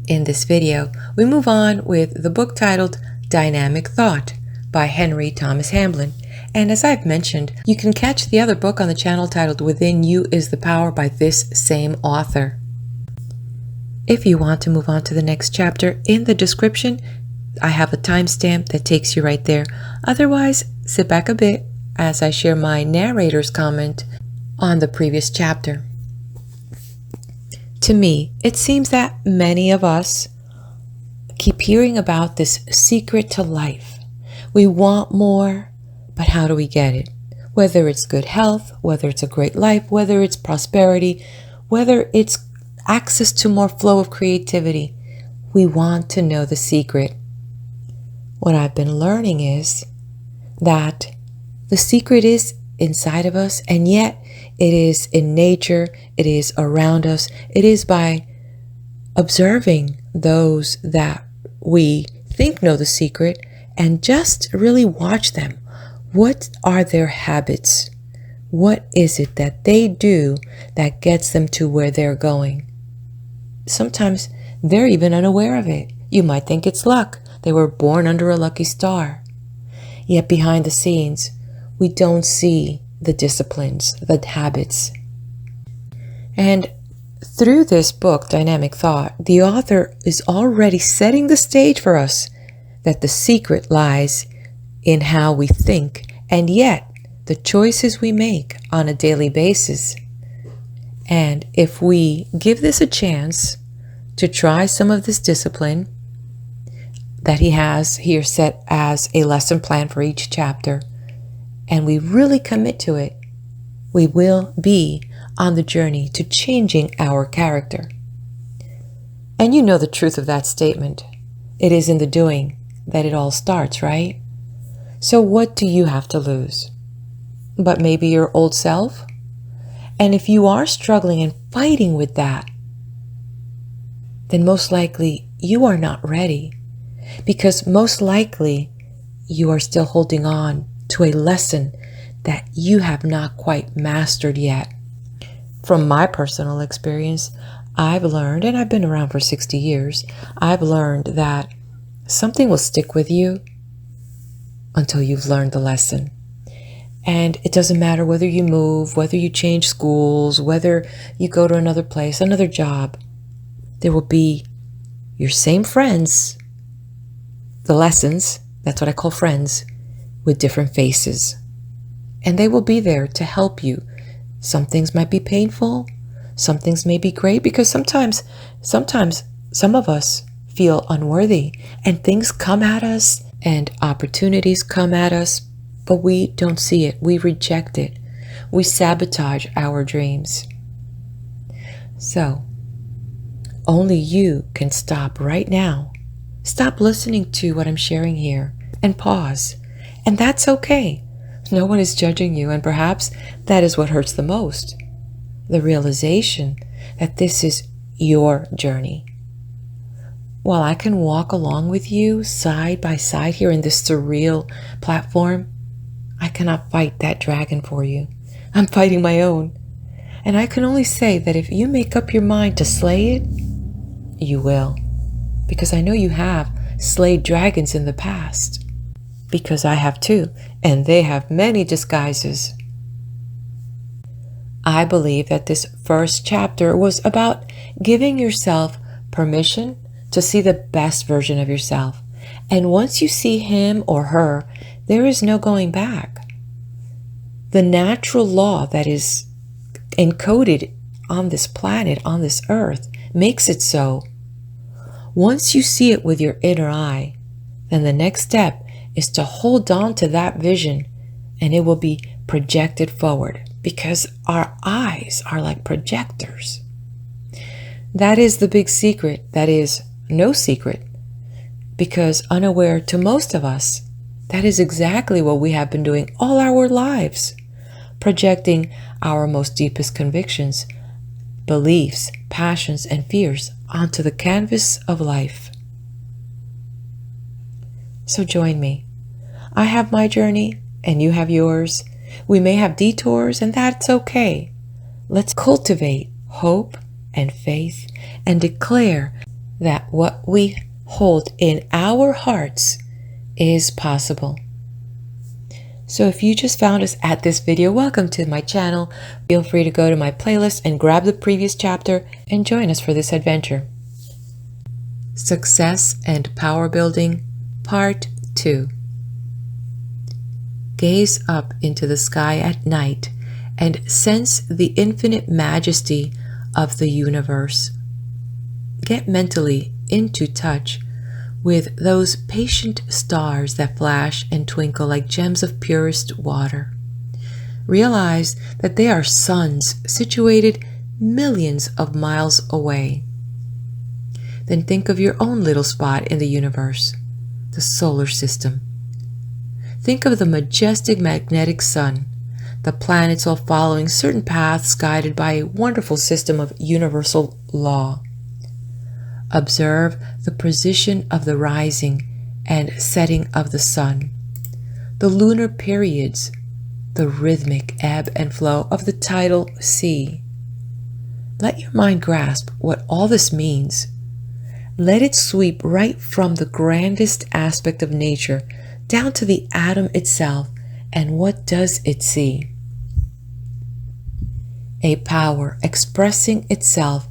In this video, we move on with the book titled Dynamic Thought by Henry Thomas Hamblin. And as I've mentioned, you can catch the other book on the channel titled Within You is the Power by this same author. If you want to move on to the next chapter, in the description, I have a timestamp that takes you right there. Otherwise, sit back a bit as I share my narrator's comment on the previous chapter. To me, it seems that many of us keep hearing about this secret to life. We want more, but how do we get it? Whether it's good health, whether it's a great life, whether it's prosperity, whether it's access to more flow of creativity, we want to know the secret. What I've been learning is that the secret is inside of us, and yet it is in nature, it is around us, it is by observing those that we think know the secret and just really watch them. What are their habits? What is it that they do that gets them to where they're going? Sometimes they're even unaware of it. You might think it's luck. They were born under a lucky star. Yet behind the scenes, we don't see the disciplines, the habits. And through this book, Dynamic Thought, the author is already setting the stage for us that the secret lies in how we think, and yet the choices we make on a daily basis. And if we give this a chance to try some of this discipline that he has here set as a lesson plan for each chapter, and we really commit to it, we will be on the journey to changing our character. And you know the truth of that statement. It is in the doing that it all starts, right? So what do you have to lose? But maybe your old self? And if you are struggling and fighting with that, then most likely you are not ready, because most likely you are still holding on to a lesson that you have not quite mastered yet. From my personal experience, I've learned, and I've been around for 60 years, I've learned that something will stick with you until you've learned the lesson. And it doesn't matter whether you move, whether you change schools, whether you go to another place, another job, there will be your same friends, the lessons, that's what I call friends, with different faces. And they will be there to help you. Some things might be painful, some things may be great, because sometimes some of us feel unworthy and things come at us and opportunities come at us, but we don't see it. We reject it. We sabotage our dreams. So, only you can stop right now. Stop listening to what I'm sharing here and pause. And that's okay. No one is judging you, and perhaps that is what hurts the most. The realization that this is your journey. While I can walk along with you side by side here in this surreal platform, I cannot fight that dragon for you. I'm fighting my own. And I can only say that if you make up your mind to slay it, you will. Because I know you have slayed dragons in the past. Because I have too, and they have many disguises. I believe that this first chapter was about giving yourself permission to see the best version of yourself. And once you see him or her, there is no going back. The natural law that is encoded on this planet, on this earth, makes it so. Once you see it with your inner eye, then the next step is to hold on to that vision, and it will be projected forward, because our eyes are like projectors. That is the big secret. That is no secret, because unaware to most of us, that is exactly what we have been doing all our lives, projecting our most deepest convictions, beliefs, passions, and fears onto the canvas of life. So join me. I have my journey and you have yours. We may have detours, and that's okay. Let's cultivate hope and faith and declare that what we hold in our hearts is possible. So if you just found us at this video, welcome to my channel. Feel free to go to my playlist and grab the previous chapter and join us for this adventure. Success and Power Building, Part 2. Gaze up into the sky at night and sense the infinite majesty of the universe. Get mentally into touch with those patient stars that flash and twinkle like gems of purest water. Realize that they are suns situated millions of miles away. Then think of your own little spot in the universe, the solar system. Think of the majestic magnetic sun, the planets all following certain paths guided by a wonderful system of universal law. Observe the position of the rising and setting of the sun, the lunar periods, the rhythmic ebb and flow of the tidal sea. Let your mind grasp what all this means. Let it sweep right from the grandest aspect of nature down to the atom itself, and what does it see? A power expressing itself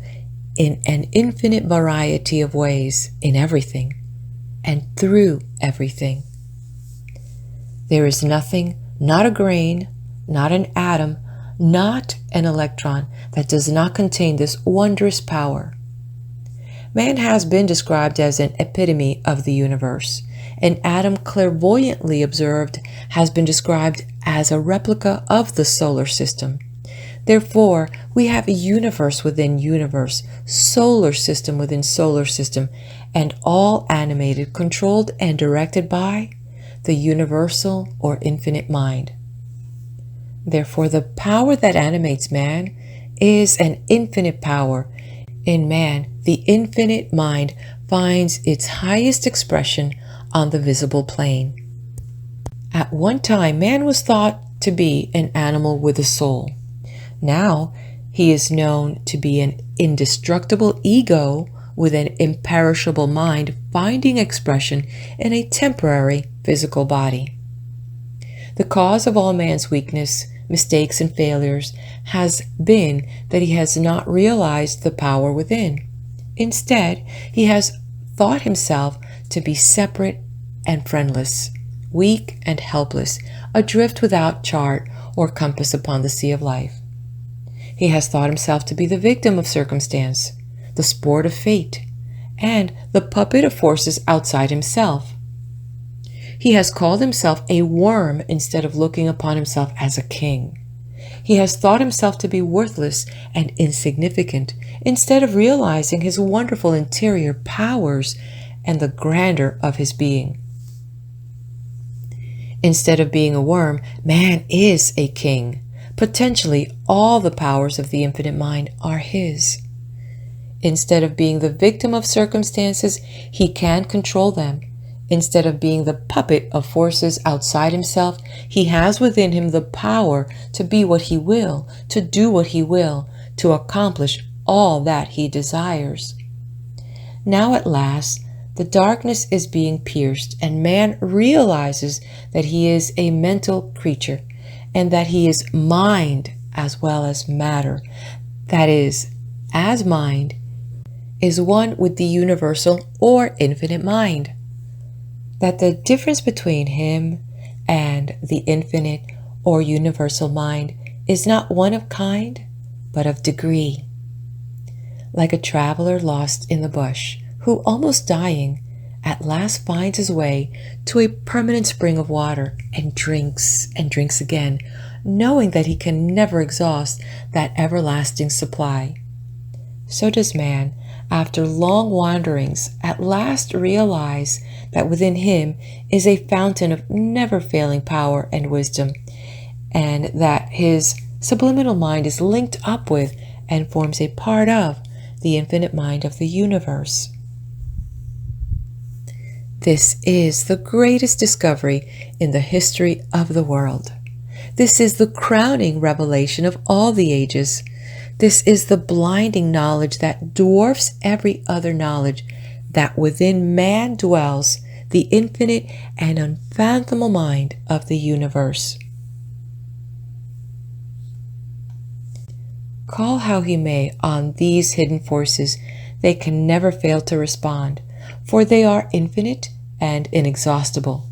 in an infinite variety of ways in everything and through everything. There is nothing, not a grain, not an atom, not an electron, that does not contain this wondrous power. Man has been described as an epitome of the universe. An atom clairvoyantly observed has been described as a replica of the solar system. Therefore, we have a universe within universe, solar system within solar system, and all animated, controlled, and directed by the universal or infinite mind. Therefore, the power that animates man is an infinite power. In man, the infinite mind finds its highest expression on the visible plane. At one time, man was thought to be an animal with a soul. Now, he is known to be an indestructible ego with an imperishable mind finding expression in a temporary physical body. The cause of all man's weakness, mistakes, and failures has been that he has not realized the power within. Instead, he has thought himself to be separate and friendless, weak and helpless, adrift without chart or compass upon the sea of life. He has thought himself to be the victim of circumstance, the sport of fate, and the puppet of forces outside himself. He has called himself a worm instead of looking upon himself as a king. He has thought himself to be worthless and insignificant instead of realizing his wonderful interior powers and the grandeur of his being. Instead of being a worm, man is a king. Potentially, all the powers of the infinite mind are his. Instead of being the victim of circumstances, he can control them. Instead of being the puppet of forces outside himself, he has within him the power to be what he will, to do what he will, to accomplish all that he desires. Now at last, the darkness is being pierced, and man realizes that he is a mental creature, and that he is mind as well as matter. That is, as mind is one with the universal or infinite mind. That the difference between him and the infinite or universal mind is not one of kind, but of degree. Like a traveler lost in the bush, who, almost dying, at last finds his way to a permanent spring of water and drinks again, knowing that he can never exhaust that everlasting supply. So does man, after long wanderings, at last realize that within him is a fountain of never-failing power and wisdom, and that his subliminal mind is linked up with and forms a part of the infinite mind of the universe. This is the greatest discovery in the history of the world. This is the crowning revelation of all the ages. This is the blinding knowledge that dwarfs every other knowledge that within man dwells the infinite and unfathomable mind of the universe. Call how he may on these hidden forces, they can never fail to respond, for they are infinite and inexhaustible.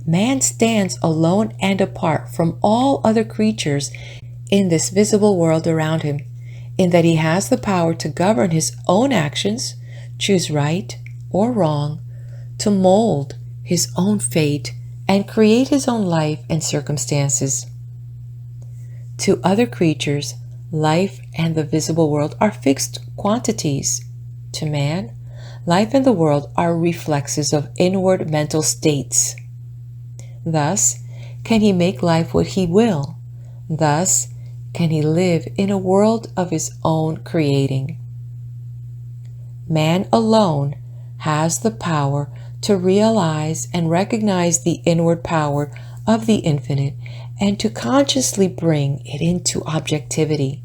Man stands alone and apart from all other creatures in this visible world around him, in that he has the power to govern his own actions, choose right or wrong, to mold his own fate, and create his own life and circumstances. To other creatures, life and the visible world are fixed quantities. To man, life and the world are reflexes of inward mental states. Thus, can he make life what he will? Thus, can he live in a world of his own creating? Man alone has the power to realize and recognize the inward power of the infinite and to consciously bring it into objectivity.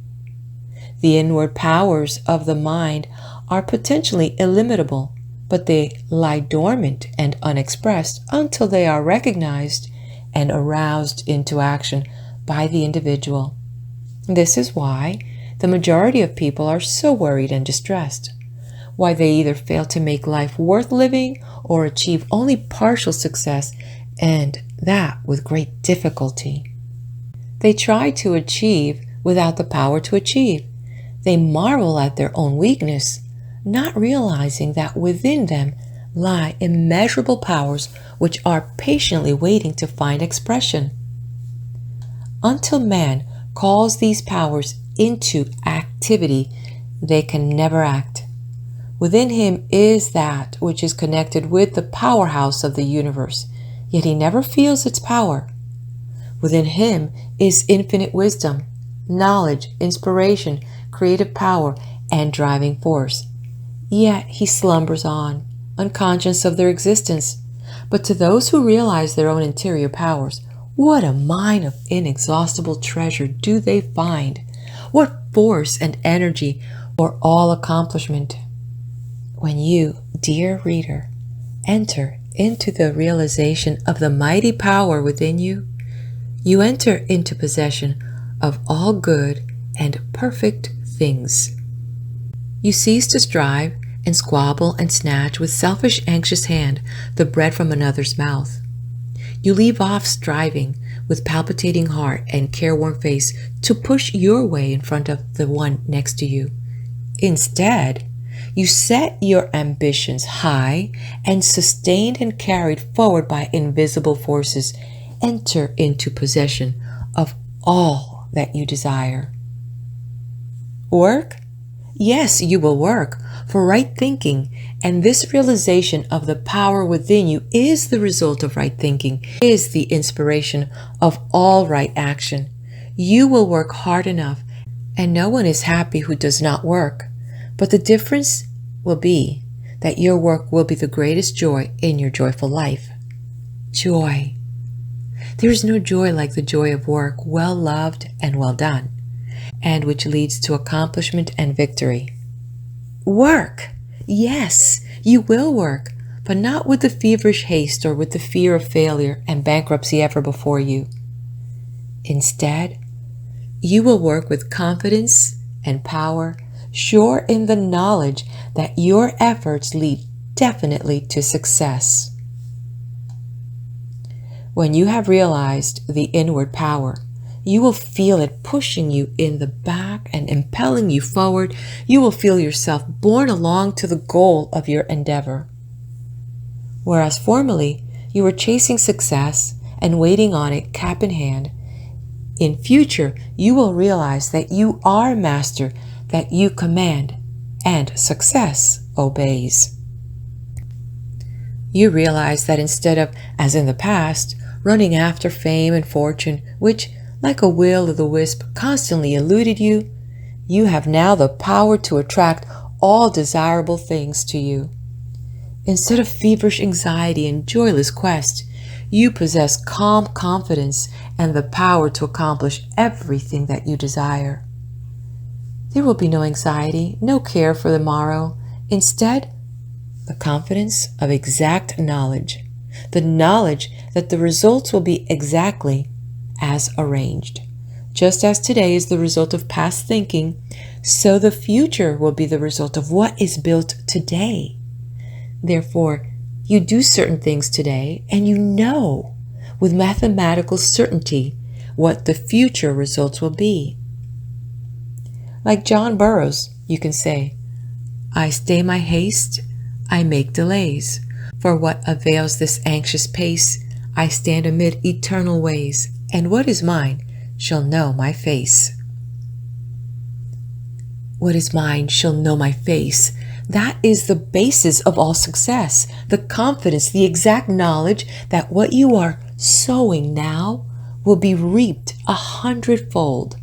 The inward powers of the mind are potentially illimitable, but they lie dormant and unexpressed until they are recognized and aroused into action by the individual. This is why the majority of people are so worried and distressed, why they either fail to make life worth living or achieve only partial success, and that with great difficulty. They try to achieve without the power to achieve. They marvel at their own weakness, not realizing that within them lie immeasurable powers which are patiently waiting to find expression. Until man calls these powers into activity, they can never act. Within him is that which is connected with the powerhouse of the universe, yet he never feels its power. Within him is infinite wisdom, knowledge, inspiration, creative power, and driving force. Yet he slumbers on, unconscious of their existence. But to those who realize their own interior powers, what a mine of inexhaustible treasure do they find! What force and energy for all accomplishment! When you, dear reader, enter into the realization of the mighty power within you, you enter into possession of all good and perfect things. You cease to strive and squabble and snatch with selfish, anxious hand the bread from another's mouth. You leave off striving with palpitating heart and careworn face to push your way in front of the one next to you. Instead, you set your ambitions high and sustained and carried forward by invisible forces, enter into possession of all that you desire. Work? Yes, you will work for right thinking, and this realization of the power within you is the result of right thinking, is the inspiration of all right action. You will work hard enough, and no one is happy who does not work. But the difference will be that your work will be the greatest joy in your joyful life. Joy. There is no joy like the joy of work well loved and well done, and which leads to accomplishment and victory. Work! Yes, you will work, but not with the feverish haste or with the fear of failure and bankruptcy ever before you. Instead, you will work with confidence and power, sure in the knowledge that your efforts lead definitely to success. When you have realized the inward power, you will feel it pushing you in the back and impelling you forward. You will feel yourself borne along to the goal of your endeavor. Whereas formerly you were chasing success and waiting on it cap in hand, in future you will realize that you are master, that you command, and success obeys. You realize that instead of, as in the past, running after fame and fortune, which, like a will-o'-the-wisp, constantly eluded you, you have now the power to attract all desirable things to you. Instead of feverish anxiety and joyless quest, you possess calm confidence and the power to accomplish everything that you desire. There will be no anxiety, no care for the morrow. Instead, the confidence of exact knowledge, the knowledge that the results will be exactly as arranged. Just as today is the result of past thinking, so the future will be the result of what is built today. Therefore, you do certain things today, and you know with mathematical certainty what the future results will be. Like John Burroughs, you can say, I stay my haste, I make delays. For what avails this anxious pace? I stand amid eternal ways, and what is mine shall know my face. What is mine shall know my face. That is the basis of all success, the confidence, the exact knowledge that what you are sowing now will be reaped 100-fold.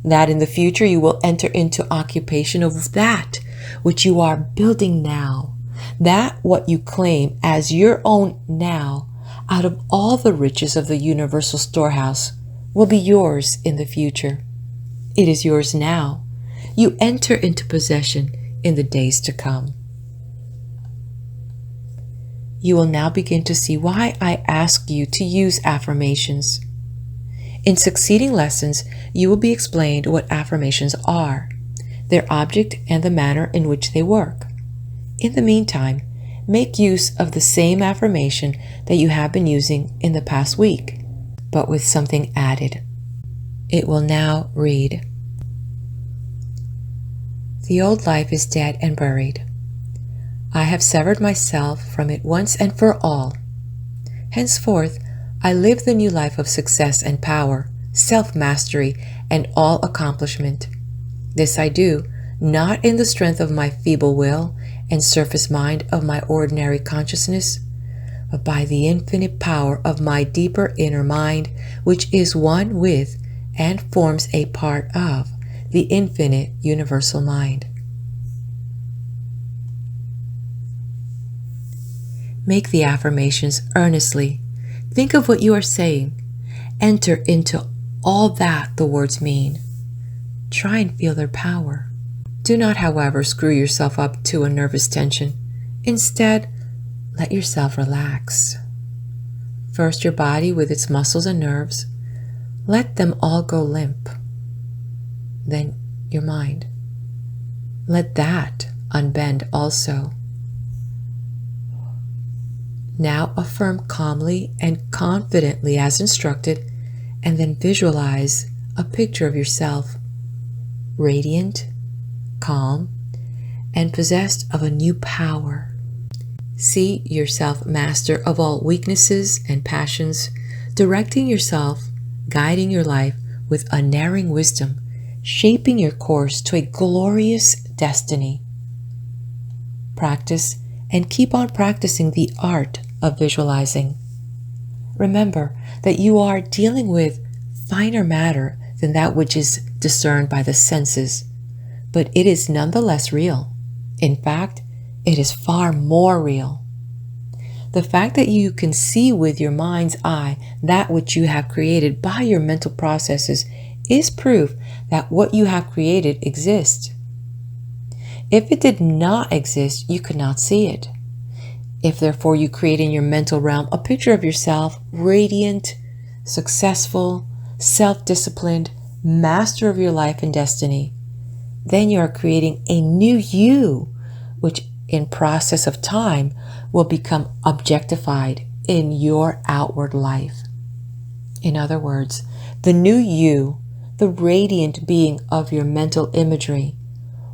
That in the future you will enter into occupation of that which you are building now, that what you claim as your own now, out of all the riches of the universal storehouse, will be yours in the future. It is yours now. You enter into possession in the days to come. You will now begin to see why I ask you to use affirmations. In succeeding lessons, you will be explained what affirmations are, their object, and the manner in which they work. In the meantime, make use of the same affirmation that you have been using in the past week, but with something added. It will now read, The old life is dead and buried. I have severed myself from it once and for all. Henceforth, I live the new life of success and power, self-mastery, and all accomplishment. This I do, not in the strength of my feeble will and surface mind of my ordinary consciousness, but by the infinite power of my deeper inner mind, which is one with and forms a part of the infinite universal mind. Make the affirmations earnestly. Think of what you are saying. Enter into all that the words mean. Try and feel their power. Do not, however, screw yourself up to a nervous tension. Instead, let yourself relax. First your body with its muscles and nerves. Let them all go limp. Then your mind. Let that unbend also. Now affirm calmly and confidently as instructed, and then visualize a picture of yourself, radiant, calm, and possessed of a new power. See yourself master of all weaknesses and passions, directing yourself, guiding your life with unerring wisdom, shaping your course to a glorious destiny. Practice and keep on practicing the art of visualizing. Remember that you are dealing with finer matter than that which is discerned by the senses, but it is nonetheless real. In fact, it is far more real. The fact that you can see with your mind's eye that which you have created by your mental processes is proof that what you have created exists. If it did not exist, you could not see it. If therefore you create in your mental realm a picture of yourself, radiant, successful, self-disciplined, master of your life and destiny, then you are creating a new you, which in process of time will become objectified in your outward life. In other words, the new you, the radiant being of your mental imagery,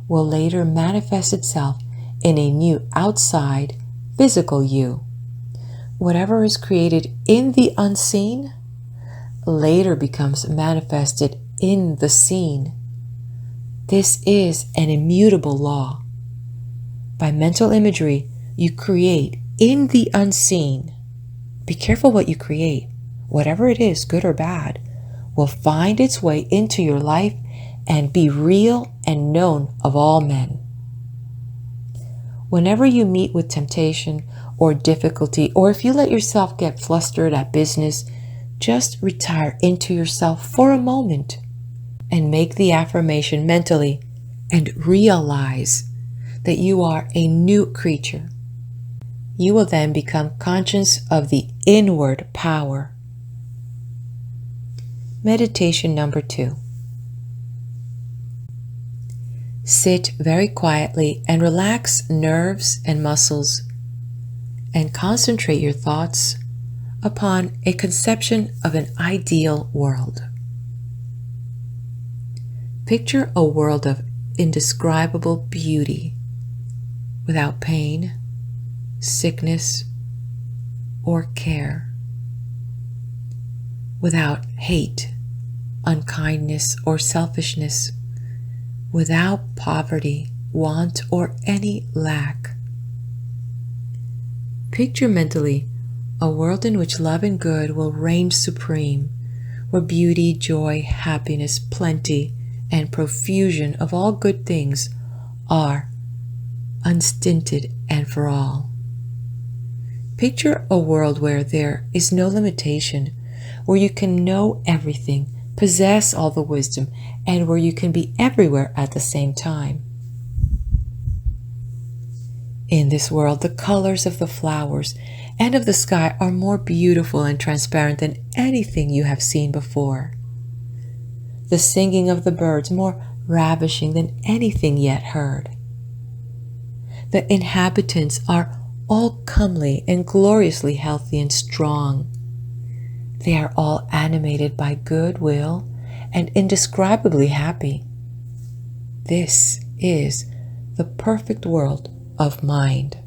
will later manifest itself in a new outside physical you. Whatever is created in the unseen later becomes manifested in the seen. This is an immutable law. By mental imagery, you create in the unseen. Be careful what you create. Whatever it is, good or bad, will find its way into your life and be real and known of all men. Whenever you meet with temptation or difficulty, or if you let yourself get flustered at business, just retire into yourself for a moment and make the affirmation mentally and realize that you are a new creature, You will then become conscious of the inward power. Meditation number 2. Sit very quietly and relax nerves and muscles, and concentrate your thoughts upon a conception of an ideal world. Picture a world of indescribable beauty, without pain, sickness, or care, without hate, unkindness, or selfishness, without poverty, want, or any lack. Picture mentally a world in which love and good will reign supreme, where beauty, joy, happiness, plenty, and profusion of all good things are unstinted and for all. Picture a world where there is no limitation, where you can know everything, possess all the wisdom, and where you can be everywhere at the same time. In this world, the colors of the flowers and of the sky are more beautiful and transparent than anything you have seen before. The singing of the birds more ravishing than anything yet heard. The inhabitants are all comely and gloriously healthy and strong. They are all animated by goodwill and indescribably happy. This is the perfect world of mind.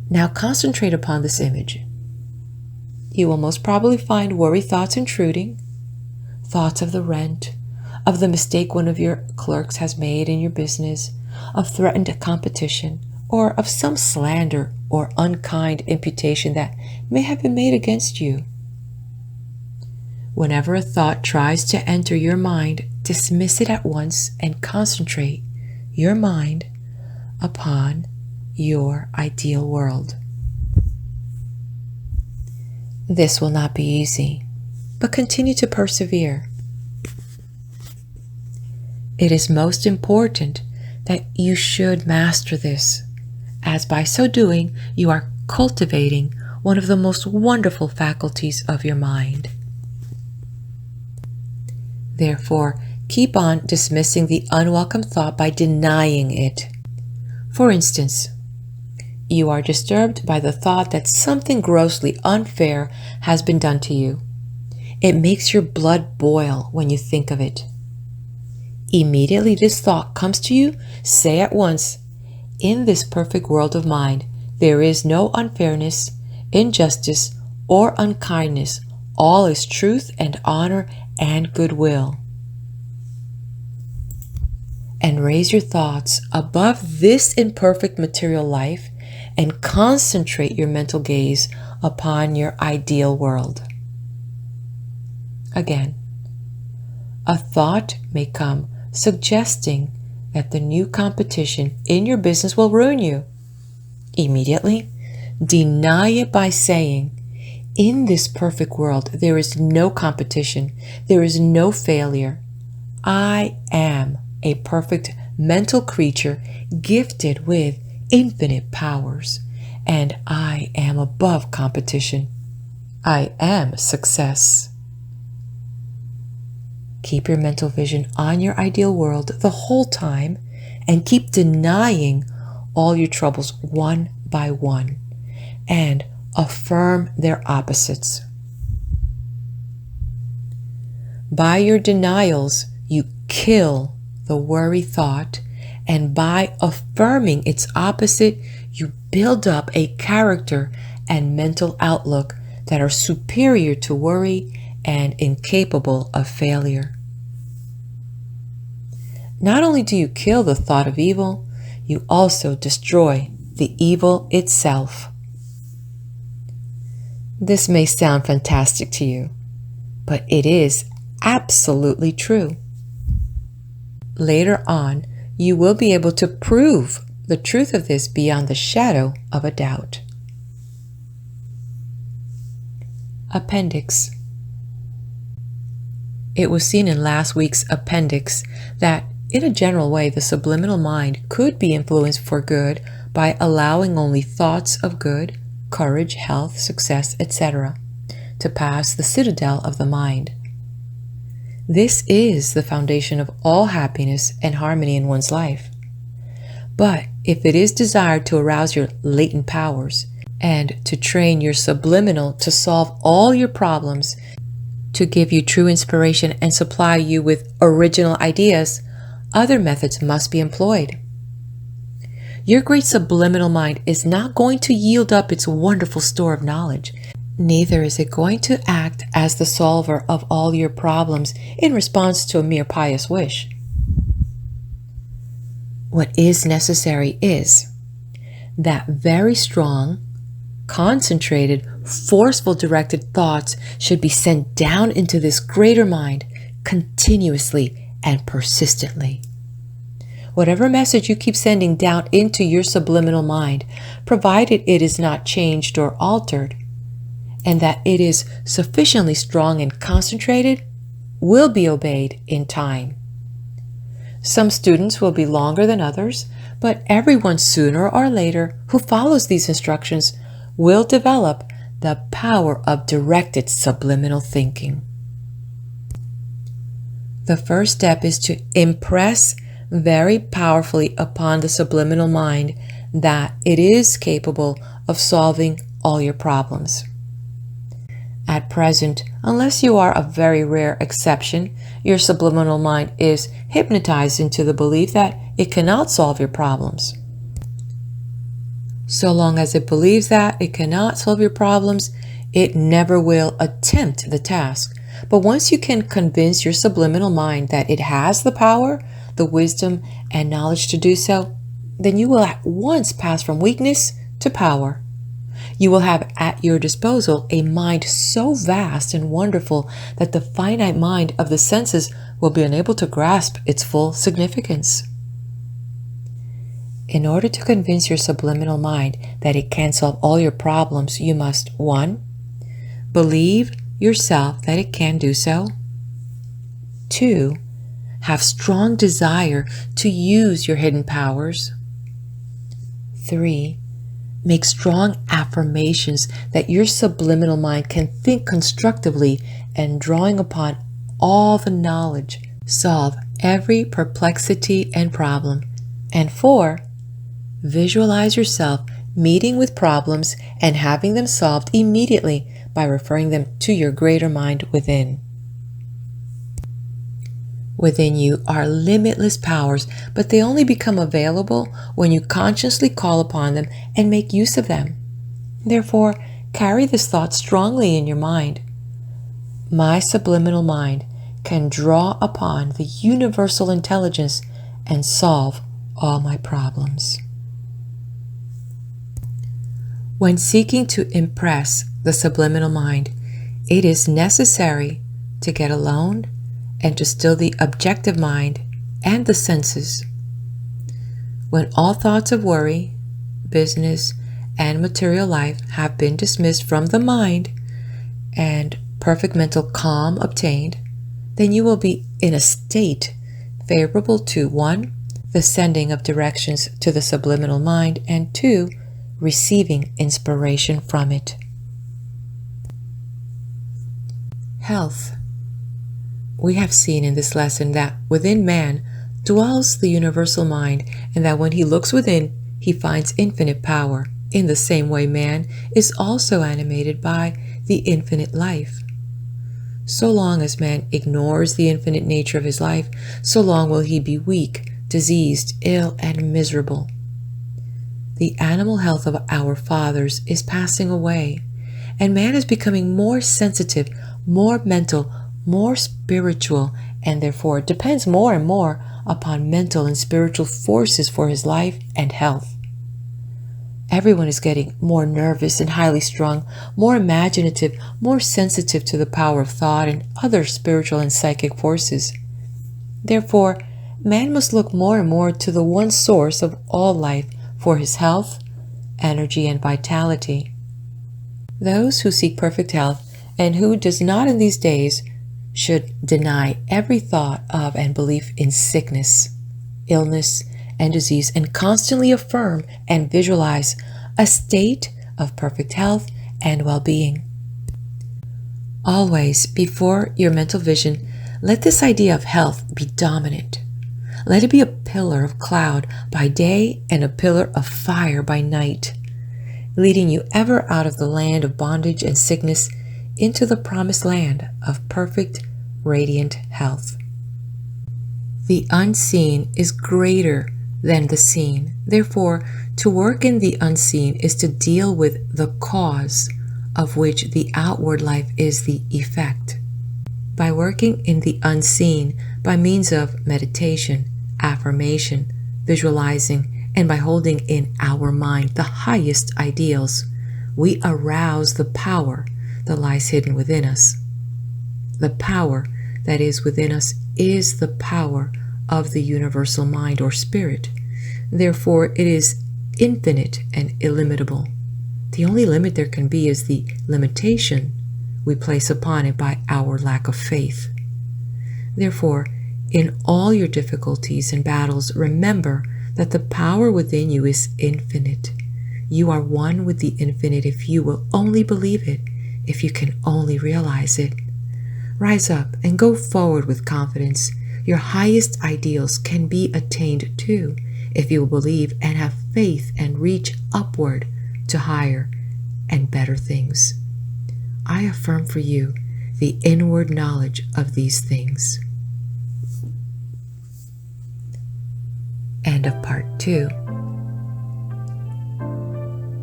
Now concentrate upon this image. You will most probably find worry thoughts intruding, thoughts of the rent, of the mistake one of your clerks has made in your business, of threatened competition, or of some slander or unkind imputation that may have been made against you. Whenever a thought tries to enter your mind, dismiss it at once and concentrate your mind upon your ideal world. This will not be easy, but continue to persevere. It is most important that you should master this, as by so doing you are cultivating one of the most wonderful faculties of your mind. Therefore, keep on dismissing the unwelcome thought by denying it. For instance, you are disturbed by the thought that something grossly unfair has been done to you. It makes your blood boil when you think of it. Immediately this thought comes to you, say at once, "In this perfect world of mine, there is no unfairness, injustice, or unkindness. All is truth and honor and goodwill." And raise your thoughts above this imperfect material life and concentrate your mental gaze upon your ideal world. Again, a thought may come suggesting that the new competition in your business will ruin you. Immediately, deny it by saying, "In this perfect world, there is no competition, there is no failure. I am a perfect mental creature gifted with infinite powers, and I am above competition. I am success." Keep your mental vision on your ideal world the whole time and keep denying all your troubles one by one and affirm their opposites. By your denials, you kill the worry thought, and by affirming its opposite, you build up a character and mental outlook that are superior to worry and incapable of failure. Not only do you kill the thought of evil, you also destroy the evil itself. This may sound fantastic to you, but it is absolutely true. Later on, you will be able to prove the truth of this beyond the shadow of a doubt. Appendix. It was seen in last week's appendix that, in a general way, the subliminal mind could be influenced for good by allowing only thoughts of good, courage, health, success, etc. to pass the citadel of the mind. This is the foundation of all happiness and harmony in one's life. But if it is desired to arouse your latent powers and to train your subliminal to solve all your problems, to give you true inspiration and supply you with original ideas, other methods must be employed. Your great subliminal mind is not going to yield up its wonderful store of knowledge. Neither is it going to act as the solver of all your problems in response to a mere pious wish. What is necessary is that very strong, concentrated, forceful directed thoughts should be sent down into this greater mind continuously and persistently. Whatever message you keep sending down into your subliminal mind, provided it is not changed or altered, and that it is sufficiently strong and concentrated, will be obeyed in time. Some students will be longer than others, but everyone sooner or later who follows these instructions will develop the power of directed subliminal thinking. The first step is to impress very powerfully upon the subliminal mind that it is capable of solving all your problems. At present, unless you are a very rare exception, your subliminal mind is hypnotized into the belief that it cannot solve your problems. So long as it believes that it cannot solve your problems, it never will attempt the task. But once you can convince your subliminal mind that it has the power, the wisdom, and knowledge to do so, then you will at once pass from weakness to power. You will have at your disposal a mind so vast and wonderful that the finite mind of the senses will be unable to grasp its full significance. In order to convince your subliminal mind that it can solve all your problems, you must 1. Believe yourself that it can do so. 2. Have strong desire to use your hidden powers. 3. Make strong affirmations that your subliminal mind can think constructively and, drawing upon all the knowledge, solve every perplexity and problem. And 4. Visualize yourself meeting with problems and having them solved immediately by referring them to your greater mind within. Within you are limitless powers, but they only become available when you consciously call upon them and make use of them. Therefore, carry this thought strongly in your mind. My subliminal mind can draw upon the universal intelligence and solve all my problems. When seeking to impress the subliminal mind, it is necessary to get alone and to still the objective mind and the senses. When all thoughts of worry, business, and material life have been dismissed from the mind and perfect mental calm obtained, then you will be in a state favorable to 1. The sending of directions to the subliminal mind, and 2. Receiving inspiration from it. Health. We have seen in this lesson that within man dwells the universal mind, and that when he looks within, he finds infinite power. In the same way, man is also animated by the infinite life. So long as man ignores the infinite nature of his life, so long will he be weak, diseased, ill, and miserable. The animal health of our fathers is passing away, and man is becoming more sensitive, more mental, more spiritual, and therefore depends more and more upon mental and spiritual forces for his life and health. Everyone is getting more nervous and highly strung, more imaginative, more sensitive to the power of thought and other spiritual and psychic forces. Therefore, man must look more and more to the one source of all life for his health, energy, and vitality. Those who seek perfect health, and who does not in these days, should deny every thought of and belief in sickness, illness, and disease, and constantly affirm and visualize a state of perfect health and well-being. Always, before your mental vision, let this idea of health be dominant. Let it be a pillar of cloud by day and a pillar of fire by night, leading you ever out of the land of bondage and sickness into the promised land of perfect, radiant health. The unseen is greater than the seen. Therefore, to work in the unseen is to deal with the cause of which the outward life is the effect. By working in the unseen by means of meditation, affirmation, visualizing, and by holding in our mind the highest ideals, we arouse the power that lies hidden within us. The power that is within us is the power of the universal mind or spirit. Therefore, it is infinite and illimitable. The only limit there can be is the limitation we place upon it by our lack of faith. Therefore, in all your difficulties and battles, remember that the power within you is infinite. You are one with the infinite if you will only believe it, if you can only realize it. Rise up and go forward with confidence. Your highest ideals can be attained too, if you will believe and have faith and reach upward to higher and better things. I affirm for you the inward knowledge of these things. End of part 2.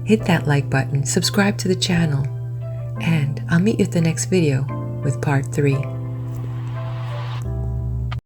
Hit that like button, subscribe to the channel, and I'll meet you at the next video with part 3.